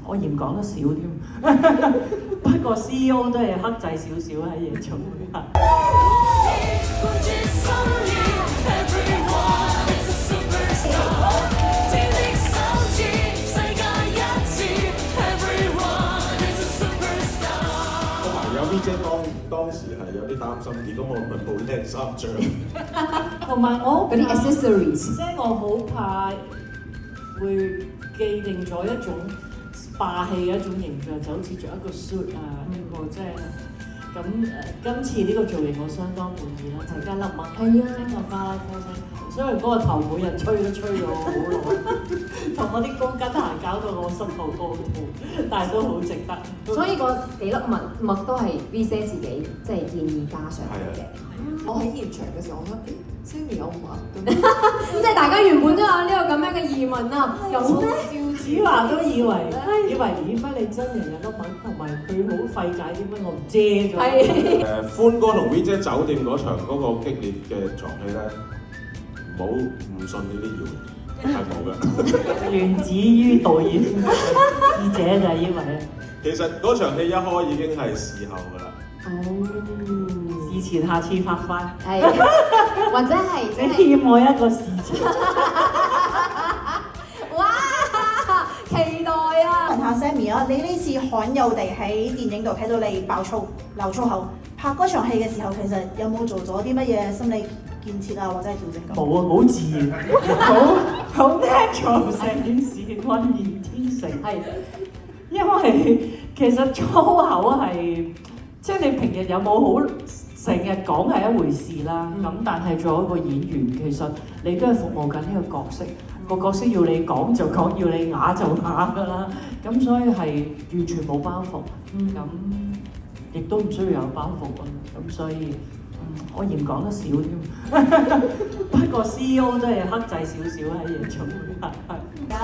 我嫌講得少添，不過 CEO 都係克制少少喺夜總會。有 VJ 當時係有啲擔心，如果我唔係冇靚衫着，同埋我嗰啲 accessories，即係我好怕會既定咗一種霸氣嘅一種形象，就好似着一個 suit 啊，一個即係咁今次呢個造型我相當滿意啦，就加粒墨，係啊，整個花拉科聲頭，所以嗰個頭每日吹都吹咗我好耐，同我啲高跟鞋搞到我膝頭哥好痛，但係都好值得。所以個幾粒墨都係 V 姐自己即係建議加上去嘅。我喺現場嘅時候，我覺得Sammy 有墨咁，即係大家原本都有呢個咁樣嘅疑問啊，咁咧？子華都以為咦乜你真人有粒墨，同埋佢好費解點解我唔遮咗？係歡哥同 VJ 酒店嗰場嗰個激烈嘅床戲咧，唔信呢啲謠言係冇嘅。源自於導演記者就係以為其實嗰場戲一開已經係事後㗎啦。事前下次拍翻，係，或者係你欠我一個事情。哇！期待啊！問下 Sammy 啊，你呢次罕有地喺電影度睇到你爆粗、流粗口，拍嗰場戲嘅時候，其實有冇做咗啲乜嘢心理建設啊，或者係調整咁？冇啊，好自然，好 natural 成件事渾然天成。係，因為其實粗口係即係你平日有冇好成日講係一回事啦。咁但係做一個演員，其實你都係服務緊呢個角色。個角色要你講就講，要你啞就啞㗎啦。咁所以係完全冇包袱，咁亦都唔需要有包袱啊。咁所以我嫌講得少添，不過 CEO 都係克制少少喺夜總會。有。